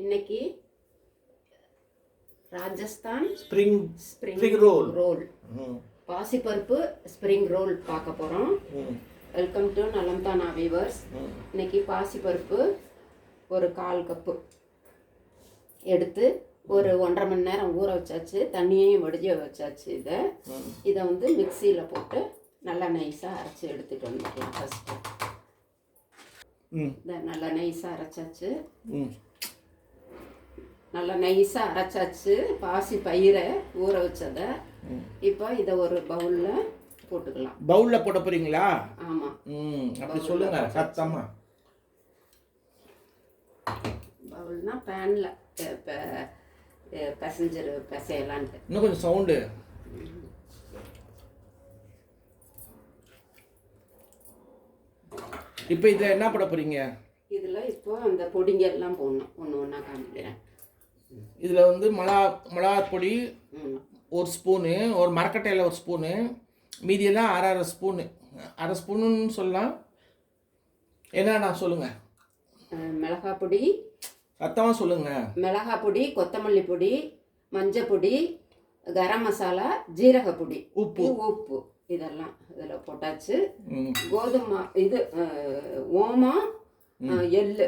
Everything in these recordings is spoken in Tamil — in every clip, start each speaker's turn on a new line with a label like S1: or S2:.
S1: இன்னைக்கு ராஜஸ்தான்
S2: ஸ்ப்ரிங் ரோல்
S1: பாசிப்பருப்பு ஸ்ப்ரிங் ரோல் பார்க்க போகிறோம். Welcome to Nalamthana viewers. இன்னைக்கு பாசிப்பருப்பு ஒரு 1/4 கப்பு எடுத்து ஒரு 1.5 மணி நேரம் ஊற வச்சாச்சு. தண்ணியையும் வடிய வச்சாச்சு. இதை வந்து மிக்சியில் போட்டு நல்லா நைஸாக அரைச்சி எடுத்துகிட்டு வந்துக்கலாம். ஃபஸ்ட்டு இதை நல்லா நைஸாக அரைச்சாச்சு. நல்லா நைஸாக அரைச்சாச்சு பாசி பயிரை ஊற வச்சதை. இப்போ இதை ஒரு பவுலில் போட்டுக்கலாம்.
S2: பவுலில் போட போகிறீங்களா?
S1: ஆமாம்.
S2: அப்படி சொல்லுங்க சத்தமா.
S1: பவுல்னா பேனில் பிசையலான்ட்டு.
S2: இன்னும் கொஞ்சம் சவுண்டு. இப்போ இதில் என்ன போட போகிறீங்க?
S1: இதில் இப்போ அந்த பொடிங்க எல்லாம் போடணும். ஒன்று ஒன்றா காமிக்கிறேன்.
S2: இதில் வந்து மிளகா பொடி 1 ஸ்பூனு, ஒரு மரக்கட்டையில் 1 ஸ்பூனு, மீதியெல்லாம் அரை ஸ்பூனு. அரை ஸ்பூனுன்னு சொல்லலாம். என்னண்ணா சொல்லுங்கள்.
S1: மிளகாய் பொடி,
S2: சத்தமாக சொல்லுங்கள்.
S1: மிளகாய் பொடி, கொத்தமல்லி பொடி, மஞ்சள் பொடி, கரம் மசாலா, ஜீரக பொடி, உப்பு இதெல்லாம் இதில் போட்டாச்சு. கோதுமை இது ஓமம், எள்ளு.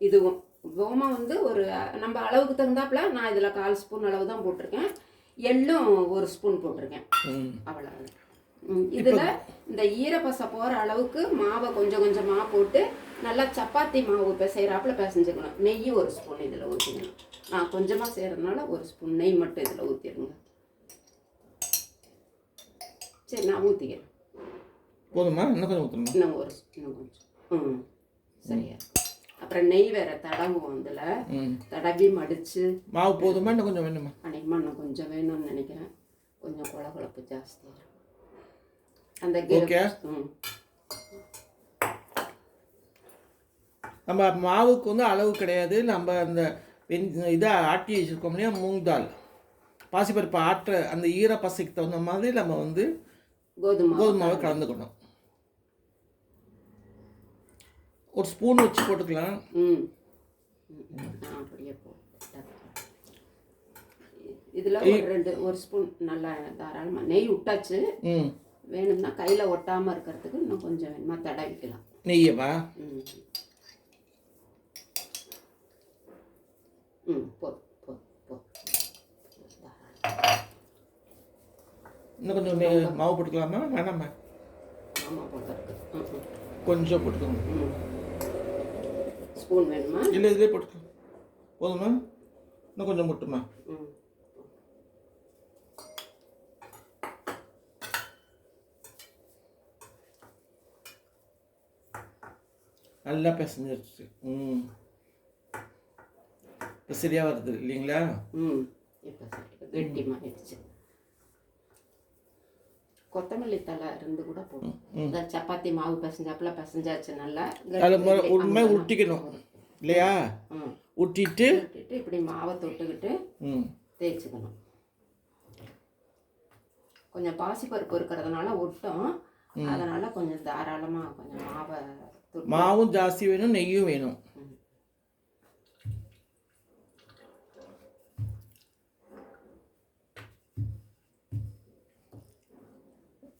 S1: இதுவும் ஓமம் வந்து ஒரு நம்ம அளவுக்கு தகுந்தாப்புல நான் இதில் 1/4 ஸ்பூன் அளவு தான் போட்டிருக்கேன். எள்ளும் 1 ஸ்பூன் போட்டிருக்கேன். அவ்வளோ. இதில் இந்த ஈரப்பசை போகிற அளவுக்கு மாவை கொஞ்சம் கொஞ்சமாக போட்டு நல்லா சப்பாத்தி மாவு பிசைகிறாப்புல பிசைஞ்சுக்கணும். நெய் 1 ஸ்பூன் இதில் ஊற்றிக்கணும். நான் கொஞ்சமாக செய்கிறதுனால 1 ஸ்பூன் நெய் மட்டும் இதில் ஊற்றிடுங்க. சரி, நான் ஊற்றிக்கிறேன்.
S2: போதுமா? இன்னும் கொஞ்சம் ஊற்றணும்.
S1: இன்னும் கொஞ்சம். சரியா. அப்புறம் நெய் வேற தடவும். இதில் தடவி மடித்து.
S2: மாவு போதுமா? இன்னும் கொஞ்சம் வேணுமா?
S1: அன்னைக்குமா இன்னும் கொஞ்சம் வேணும்னு நினைக்கிறேன். கொஞ்சம் குழகுழப்பு ஜாஸ்தி அந்த
S2: நம்ம மாவுக்கு வந்து அளவு கிடையாது. நம்ம அந்த இதை ஆட்டி வச்சுருக்கோம் இல்லையா, மூங் தால் பாசிப்பருப்பு ஆட்டுற அந்த ஈர பசைக்கு தகுந்த மாதிரி நம்ம வந்து கோதுமாவை கலந்துக்கணும். 1 ஸ்பூன் வச்சு போட்டுக்கலாம்.
S1: இதில் 1 ஸ்பூன் நல்லா தாராளமாக நெய் விட்டாச்சு. வேணும்னா கையில் ஒட்டாமல் இருக்கிறதுக்கு இன்னும் கொஞ்சம் வேணுமா தடவிக்கலாம்.
S2: நெய்யவா? இன்னும் கொஞ்சம் மாவு போட்டுக்கலாமா? வேணாமா?
S1: ஆமாம், போட்டுருக்கு.
S2: கொஞ்சம் போட்டுக்கோங்க.
S1: ஸ்பூன் வேணுமா?
S2: இல்லை, இதிலே போட்டுக்கலாம். போதுமா? இன்னும் கொஞ்சம் முட்டுமா? நல்லா பிசைஞ்சிருச்சு. இப்போ சரியாக வருது இல்லைங்களா?
S1: இப்போ சரி, கெட்டிமாகிடுச்சு. கொத்தமல்லி தலை இருந்து கூட போடும். இந்த சப்பாத்தி மாவு பிசைஞ்சாப்புல பிசைஞ்சாச்சு. நல்லா
S2: உண்மை உருட்டிக்கணும் இல்லையா? உருட்டிட்டு
S1: இப்படி மாவை தொட்டுக்கிட்டு தேய்ச்சிக்கணும். கொஞ்சம் பாசிப்பருப்பு இருக்கிறதுனால ஒட்டும். அதனால கொஞ்சம் தாராளமாக கொஞ்சம்
S2: மாவும் ஜாஸ்தி வேணும், நெய்யும் வேணும்.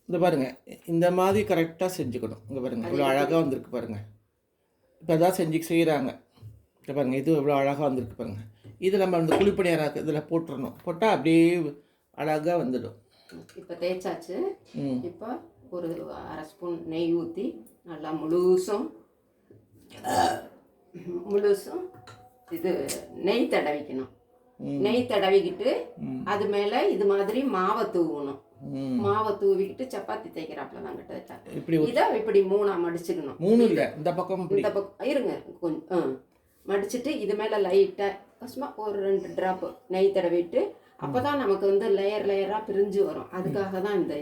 S2: இந்த பாருங்க, இந்த மாதிரி கரெக்டாக செஞ்சுக்கணும். இங்கே பாருங்கள், இவ்வளோ அழகாக வந்திருக்கு பாருங்கள். இப்போ தான் செய்கிறாங்க. இப்போ பாருங்கள், இது எவ்வளோ அழகாக வந்திருக்கு பாருங்கள். இது நம்ம அந்த குழிப்பணியாரம் இதில் போட்டுடணும். போட்டால் அப்படியே அழகாக வந்துடும்.
S1: இப்போ தேய்ச்சாச்சு. இப்போ ஒரு 1/2 ஸ்பூன் நெய் ஊற்றி நல்லா முழுசும் இது நெய் தடவிக்கணும். நெய் தடவிக்கிட்டு அது மேலே இது மாதிரி மாவை தூவணும். மாவை தூவிக்கிட்டு சப்பாத்தி தேய்க்கிறாப்புல தான் கிட்ட இதை இப்படி 3 மடிச்சுக்கணும்.
S2: 3 இல்லை, இந்த பக்கம்
S1: இருங்க கொஞ்சம் மடிச்சுட்டு இது மேலே லைட்டாக சும்மா ஒரு 2 ட்ராப்பு நெய் தடவிட்டு அப்போ தான் நமக்கு வந்து லேயராக பிரிஞ்சு வரும். அதுக்காக தான் இந்த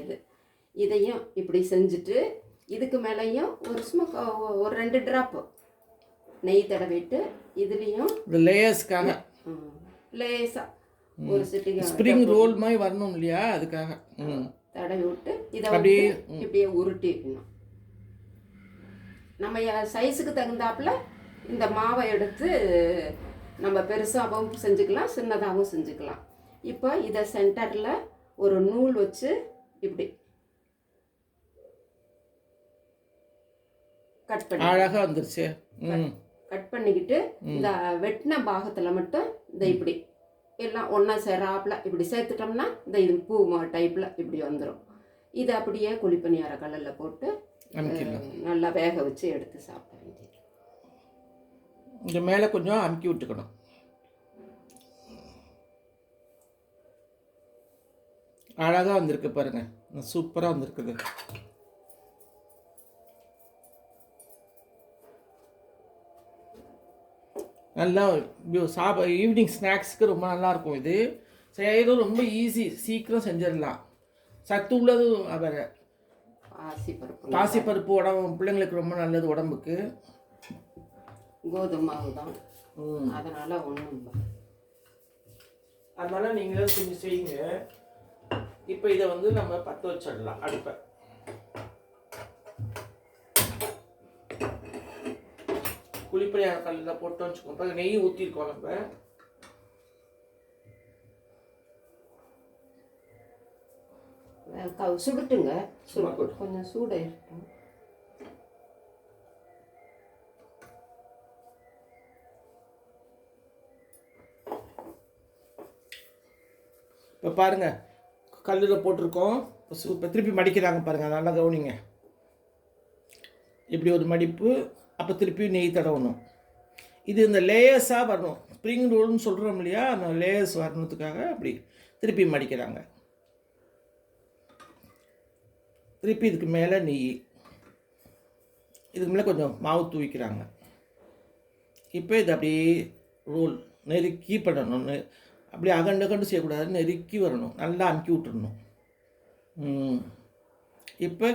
S1: இதையும் இப்படி செஞ்சுட்டு இதுக்கு மேலேயும் சும்மா ஒரு 2 ட்ராப்பு நெய் தடவிட்டு இதுலேயும்
S2: லேயர்ஸ்க்காக
S1: லேசாக ஒரு சிட்டிக்கு
S2: ஸ்ப்ரிங் ரோல் மாதிரி வரணும் இல்லையா, அதுக்காக
S1: தடவி விட்டு இதை அப்படியே இப்படியே உருட்டி வைக்கணும். நம்ம சைஸுக்கு தகுந்தாப்புல இந்த மாவை எடுத்து நம்ம பெருசாகவும் செஞ்சுக்கலாம், சின்னதாகவும் செஞ்சுக்கலாம். இப்போ இதை சென்டரில் ஒரு நூல் வச்சு இப்படி கட் பண்ணி
S2: அழகாக வந்துருச்சு.
S1: கட் பண்ணிக்கிட்டு இந்த வெட்டின பாகத்தில் மட்டும் இந்த இப்படி எல்லாம் ஒன்றா சேராப்பில் இப்படி சேர்த்துட்டோம்னா இந்த இது பூ டைப்பில் இப்படி வந்துடும். இதை அப்படியே குழிப்பணியார கல்லில் போட்டு நல்லா வேக வச்சு எடுத்து சாப்பிட வேண்டியது.
S2: இந்த மேலே கொஞ்சம் அமுக்கி விட்டுக்கணும். அழகாக வந்திருக்கு பாருங்க, சூப்பராக வந்திருக்குது. நல்லா ஈவினிங் ஸ்நாக்ஸுக்கு ரொம்ப நல்லாயிருக்கும். இது செய்யறது ரொம்ப ஈஸி, சீக்கிரம் செஞ்சிடலாம். சத்து உள்ளது வேறு. பாசிப்பருப்பு உடம்பு பிள்ளைங்களுக்கு ரொம்ப நல்லது உடம்புக்கு.
S1: கோதுமை மாவு தான், அதனால் ஒன்றும்
S2: அதனால் நீங்களும் கொஞ்சம் செய்யுங்க. இப்போ இதை நம்ம பற்ற வச்சிடலாம் அடுப்பை. குழிப்பணியார கல்லில் போட்டு வச்சுக்கோங்க. நெய் ஊற்றிருக்கோம் நம்ம.
S1: சுடுட்டுங்க, கொஞ்சம் சூட இருக்கட்டும்.
S2: இப்போ பாருங்கள், கல்லில் போட்டிருக்கோம். இப்போ திருப்பி மடிக்கிறாங்க பாருங்கள், நல்லா கவனிங்க. இப்படி ஒரு மடிப்பு, அப்போ திருப்பி நெய் தடவணும். இது இந்த லேயர்ஸாக வரணும். ஸ்ப்ரிங் ரோல்னு சொல்கிறோம் இல்லையா, அந்த லேயர்ஸ் வரணுத்துக்காக அப்படி திருப்பி மடிக்கிறாங்க. திருப்பி இதுக்கு மேலே நெய், இதுக்கு மேலே கொஞ்சம் மாவு தூவிக்கிறாங்க. இப்போ இது அப்படியே ரோல் நெருக்கி பண்ணணும். அப்படியே அகண்டு செய்யக்கூடாது, நெருக்கி வரணும். நல்லா அமுக்கி விட்டுடணும். இப்போ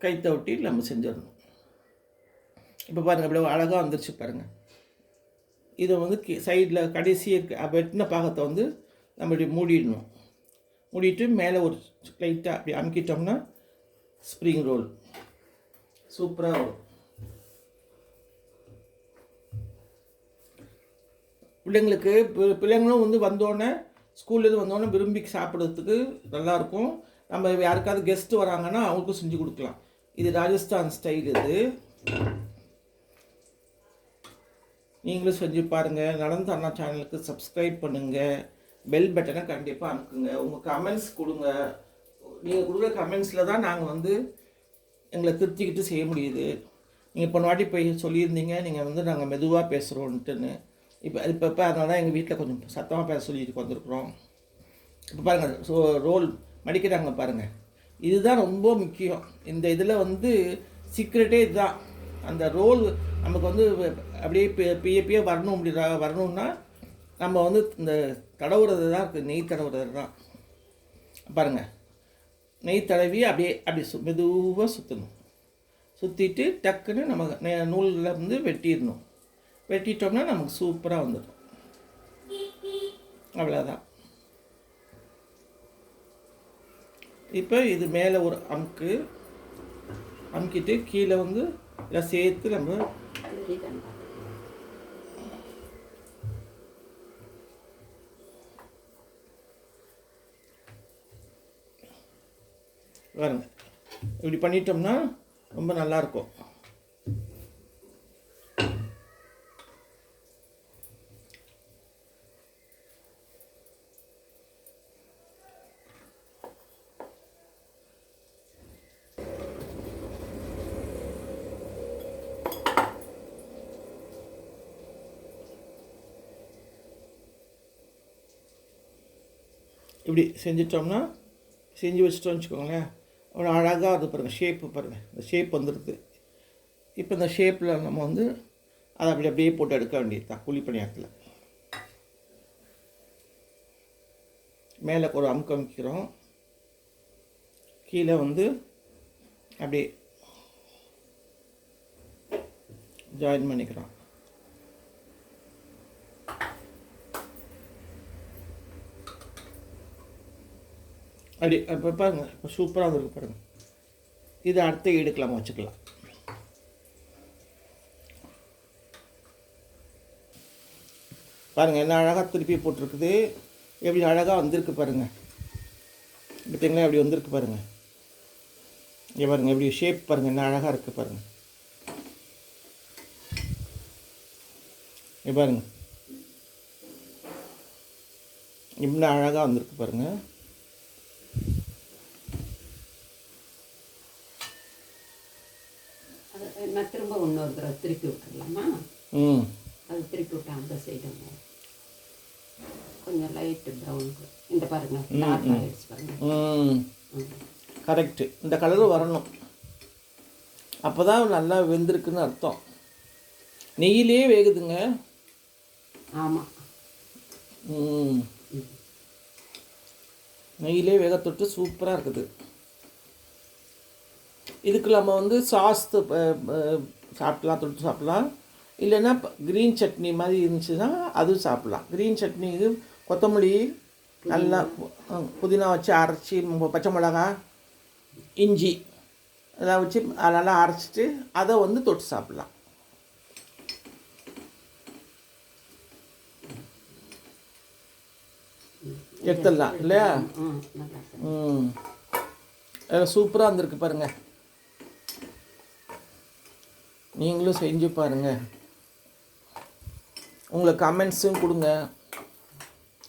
S2: கைத்த ஒட்டி நம்ம செஞ்சிடணும். இப்போ பாருங்கள், அப்படியே அழகாக வந்துருச்சு பாருங்கள். இதை சைடில் கடைசி வெட்டின பாகத்தை நம்ம இப்படி மூடிடணும். மூடிட்டு மேலே ஒரு லைட்டாக அப்படி அமுக்கிட்டோம்னா ஸ்ப்ரிங் ரோல் சூப்பராக வரும். பிள்ளைங்களும் வந்தோடனே ஸ்கூல்லேருந்து வந்தோடனே விரும்பி சாப்பிட்றதுக்கு நல்லாயிருக்கும். நம்ம யாருக்காவது கெஸ்ட்டு வராங்கன்னா அவங்களுக்கும் செஞ்சு கொடுக்கலாம். இது ராஜஸ்தான் ஸ்டைல். இது நீங்களும் செஞ்சு பாருங்கள். நடந்த அண்ணா சேனலுக்கு சப்ஸ்கிரைப் பண்ணுங்கள். பெல் பட்டனை கண்டிப்பாக அனுப்புங்க. உங்கள் கமெண்ட்ஸ் கொடுங்க. நீங்கள் கொடுக்குற கமெண்ட்ஸில் தான் நாங்கள் எங்களை திருத்திக்கிட்டு செய்ய முடியுது. நீங்கள் போன வாட்டி போய் சொல்லியிருந்தீங்க, நீங்கள் நாங்கள் மெதுவாக பேசுகிறோன்ட்டுன்னு. இப்போ அதனால தான் எங்கள் வீட்டில் கொஞ்சம் சத்தமாக பேச சொல்லிட்டு வந்திருக்குறோம். இப்போ பாருங்கள், ரோல் மடிக்கிறாங்க பாருங்கள். இதுதான் ரொம்ப முக்கியம். இந்த இதில் சீக்ரெட்டே இதுதான். அந்த ரோல் நமக்கு அப்படியே பிய வரணும்னா நம்ம இந்த தடவுறது தான் இருக்குது. நெய் தடவுறது தான் பாருங்கள். நெய் தடவி அப்படியே மெதுவாக சுற்றணும். சுற்றிட்டு டக்குன்னு நம்ம நூலில் வெட்டிடணும். வெட்டிட்டோம்னா நமக்கு சூப்பராக வந்துடும். அவ்வளோதான். இப்போ இது மேலே ஒரு அமுக்கிட்டு கீழே இதை சேர்த்து நம்ம பாருங்க. இப்படி பண்ணிட்டோம்னா ரொம்ப நல்லாயிருக்கும். இப்படி செஞ்சு வச்சுட்டோம்னு வச்சுக்கோங்களேன். அவ்வளோ அழகாக அது பாருங்கள். ஷேப்பு பாருங்கள், இந்த ஷேப் வந்துடுது. இப்போ இந்த ஷேப்பில் நம்ம அதை அப்படியே போட்டு எடுக்க வேண்டியது தான். குழிப்பணியாரத்தில் மேலே ஒரு அமுக்கிறோம். கீழே அப்படியே ஜாயின் பண்ணிக்கிறோம். அப்படி இப்போ பாருங்கள், இப்போ சூப்பராக இருக்குது பாருங்கள். இதை அடுத்து எடுக்கலாம், வச்சுக்கலாம். பாருங்கள் என்ன அழகாக திருப்பி போட்டிருக்குது, எப்படி அழகாக வந்திருக்கு பாருங்கள். பார்த்தீங்களா எப்படி வந்திருக்கு பாருங்கள். இங்கே பாருங்கள் எப்படி ஷேப் பாருங்கள் என்ன அழகாக இருக்குது பாருங்கள். இங்கே பாருங்கள் இவ்வளோ அழகாக வந்திருக்கு பாருங்கள்.
S1: நான் திரும்ப இன்னொரு தடவை திருப்பி விட்டுடலாமா? அது திருப்பி விட்டா அந்த சைடு கொஞ்சம் லைட்டு ப்ரௌனுக்கு இந்த பாருங்க டார்க் ஆகிடுச்சு பாருங்க.
S2: கரெக்டு, இந்த கலரு வரணும், அப்போ தான் நல்லா வெந்திருக்குன்னு அர்த்தம். நெய்யிலே வேகுதுங்க.
S1: ஆமாம்,
S2: நெய்யிலே வேக தொட்டு சூப்பராக இருக்குது. இதுக்கு நம்ம வந்து சாஸ் சாப்பிட்லாம், தொட்டு சாப்பிட்லாம். இல்லைன்னா க்ரீன் சட்னி மாதிரி இருந்துச்சுன்னா அதுவும் சாப்பிட்லாம். க்ரீன் சட்னி இது கொத்தமல்லி நல்லா புதினா வச்சு அரைச்சி, பச்சை மிளகா, இஞ்சி அதெல்லாம் வச்சு நல்லா அரைச்சிட்டு அதை வந்து தொட்டு சாப்பிட்லாம். எடுத்துடலாம் இல்லையா? சூப்பராக இருந்திருக்கு பாருங்கள். நீங்களும் செஞ்சு பாருங்கள். உங்களுக்கு கமெண்ட்ஸும் கொடுங்க,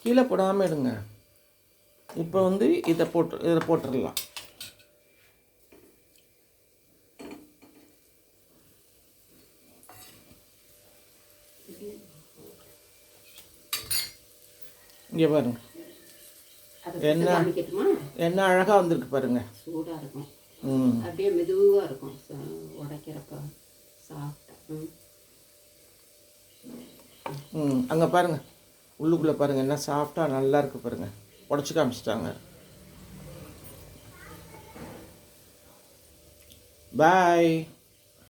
S2: கீழே போடாமல் எடுங்க. இப்போ வந்து இதில் போட்டுடலாம். இங்கே பாருங்க என்ன அழகாக வந்திருக்கு பாருங்க.
S1: சூடாக இருக்கும், அப்படியே மெதுவாக இருக்கும் உடைக்கிறப்ப சாப்பிட்டா.
S2: அங்கே பாருங்கள் உள்ளுக்குள்ளே பாருங்கள் என்ன சாஃப்டாக நல்லா இருக்குது பாருங்கள். உடச்சி காமிச்சிட்டாங்க. பாய்.